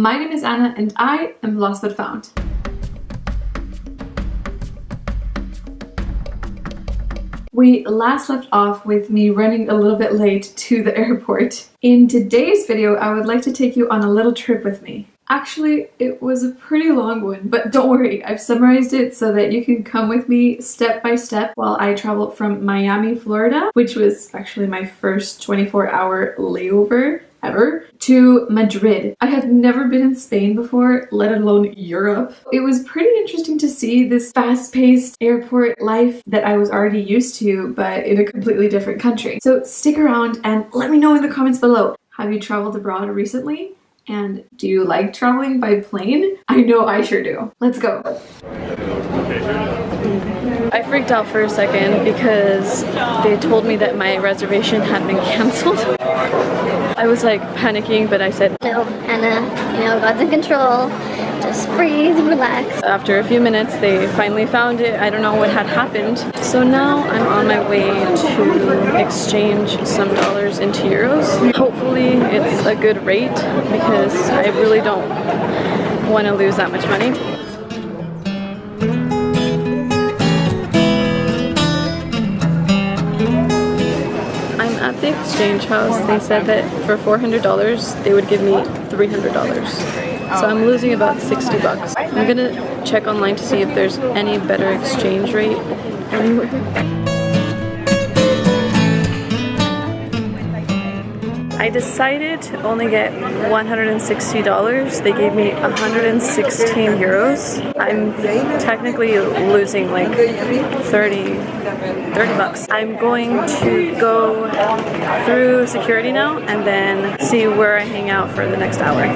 My name is Anna and I am Lost But Found. We last left off with me running a little bit late to the airport. In today's video, I would like to take you on a little trip with me. Actually, it was a pretty long one, but don't worry, I've summarized it so that you can come with me step by step while I traveled from Miami, Florida, which was actually my first 24-hour layover ever, to Madrid. I had never been in Spain before, let alone Europe. It was pretty interesting to see this fast-paced airport life that I was already used to, but in a completely different country. So stick around and let me know in the comments below. Have you traveled abroad recently? And do you like traveling by plane? I know I sure do. Let's go. I freaked out for a second because they told me that my reservation had been cancelled. I was like panicking, but I said, "No, Anna, God's in control. Just breathe, relax." After a few minutes, they finally found it. I don't know what had happened. So now I'm on my way to exchange some dollars into euros. Hopefully it's a good rate because I really don't want to lose that much money. At the exchange house, they said that for $400 they would give me $300. So I'm losing about 60 bucks. I'm gonna check online to see if there's any better exchange rate anywhere. I decided to only get $160. They gave me 116 euros. I'm technically losing like 30 bucks. I'm going to go through security now and then see where I hang out for the next hour.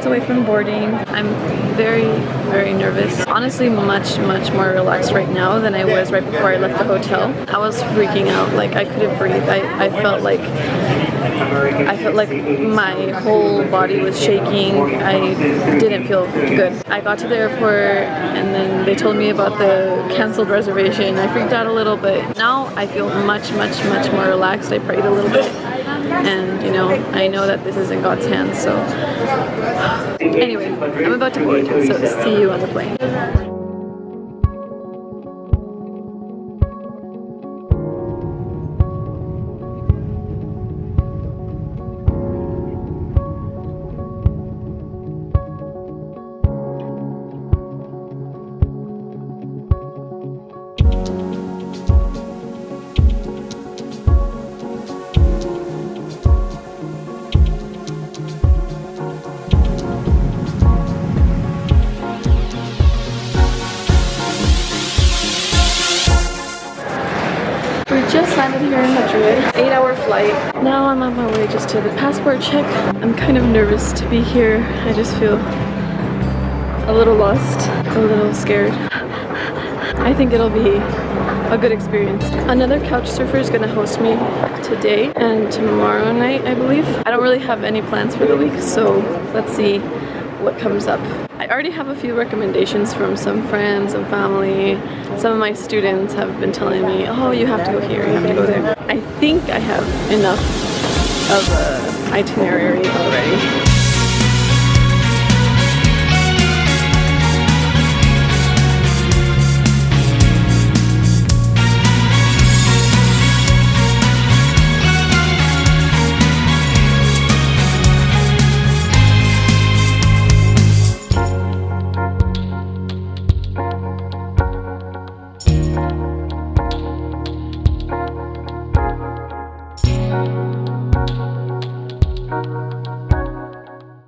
Away from boarding. I'm very nervous. Honestly, much more relaxed right now than I was right before I left the hotel. I was freaking out, like I couldn't breathe. I felt like my whole body was shaking. I didn't feel good. I got to the airport and then they told me about the canceled reservation. I freaked out a little bit. Now I feel much more relaxed. I prayed a little bit. And I know that this is in God's hands, so anyway, I'm about to board, so see you on the plane. Just landed here in Madrid, 8-hour flight. Now I'm on my way just to the passport check. I'm kind of nervous to be here. I just feel a little lost, a little scared. I think it'll be a good experience. Another couch surfer is gonna host me today and tomorrow night, I believe. I don't really have any plans for the week, so let's see what comes up. I already have a few recommendations from some friends and family. Some of my students have been telling me, oh, you have to go here, you have to go there. I think I have enough of an itinerary already.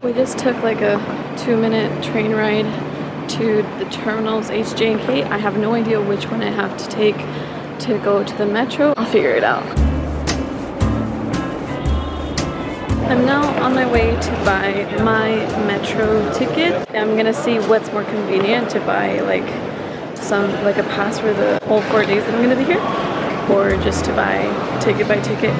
We just took like a 2-minute train ride to the terminals H, J, and K. I have no idea which one I have to take to go to the metro. I'll figure it out. I'm now on my way to buy my metro ticket. I'm gonna see what's more convenient to buy, like a pass for the whole 4 days that I'm gonna be here, or just to buy ticket by ticket.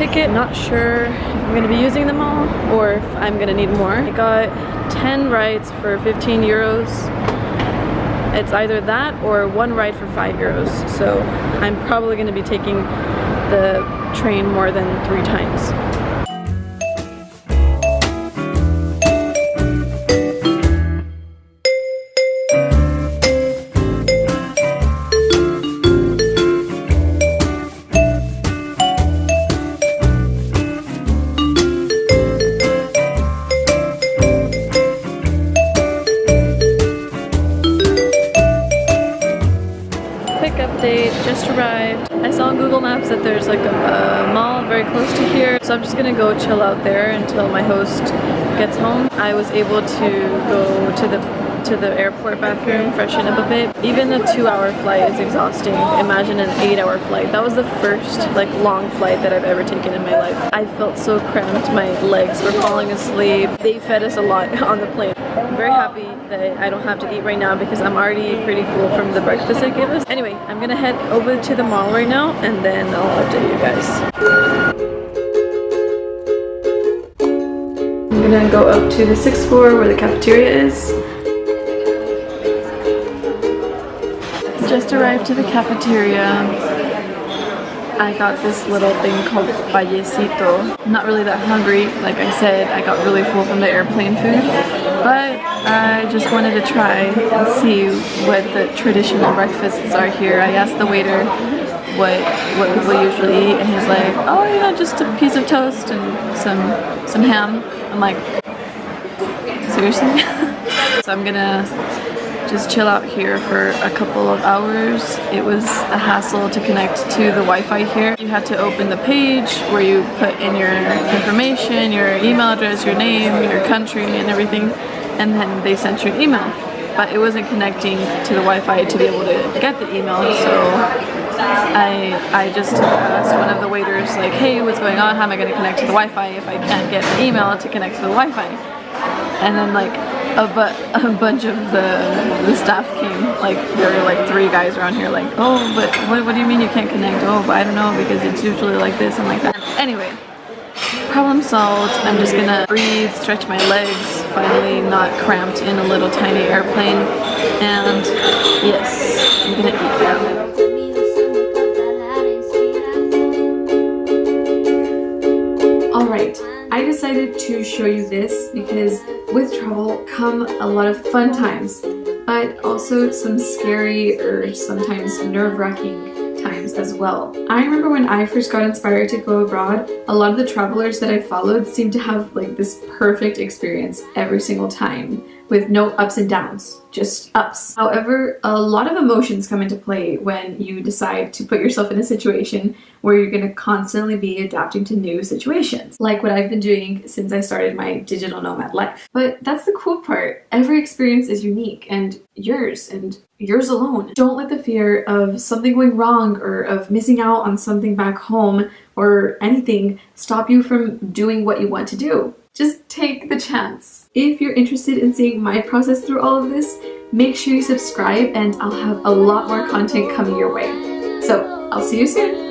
ticket. Not sure if I'm gonna be using them all or if I'm gonna need more. I got 10 rides for 15 euros. It's either that or one ride for 5 euros. So I'm probably gonna be taking the train more than 3 times. Update, just arrived. I saw on Google Maps that there's like a mall very close to here, so I'm just gonna go chill out there until my host gets home. I was able to go to the airport bathroom, freshen up a bit. Even a 2-hour flight is exhausting. Imagine an 8-hour flight. That was the first like long flight that I've ever taken in my life. I felt so cramped, my legs were falling asleep. They fed us a lot on the plane. I'm very happy that I don't have to eat right now because I'm already pretty full from the breakfast they gave us. Anyway, I'm gonna head over to the mall right now and then I'll update you guys. I'm gonna go up to the 6th floor where the cafeteria is. Just arrived to the cafeteria. I got this little thing called vallecito. I'm not really that hungry, like I said, I got really full from the airplane food, but I just wanted to try and see what the traditional breakfasts are here. I asked the waiter what people usually eat, and he's like, oh, you know, just a piece of toast and some ham. I'm like, seriously? So I'm gonna just chill out here for a couple of hours. It was a hassle to connect to the Wi-Fi here. You had to open the page where you put in your information, your email address, your name, your country and everything, and then they sent you an email. But it wasn't connecting to the Wi-Fi to be able to get the email, so I just asked one of the waiters like, hey, what's going on? How am I going to connect to the Wi-Fi if I can't get an email to connect to the Wi-Fi? And then like a bunch of the staff came, like there were like 3 guys around here like, oh, but what do you mean you can't connect? Oh, but I don't know because it's usually like this and like that. Anyway, problem solved. I'm just gonna breathe, stretch my legs, finally not cramped in a little tiny airplane, and yes, I'm gonna eat now. Alright, I decided to show you this because with travel come a lot of fun times, but also some scary or sometimes nerve-wracking times as well. I remember when I first got inspired to go abroad, a lot of the travelers that I followed seemed to have like this perfect experience every single time with no ups and downs, just ups. However, a lot of emotions come into play when you decide to put yourself in a situation where you're going to constantly be adapting to new situations, like what I've been doing since I started my digital nomad life. But that's the cool part. Every experience is unique and yours alone. Don't let the fear of something going wrong or of missing out on something back home or anything stop you from doing what you want to do. Just take the chance. If you're interested in seeing my process through all of this, make sure you subscribe and I'll have a lot more content coming your way. So, I'll see you soon!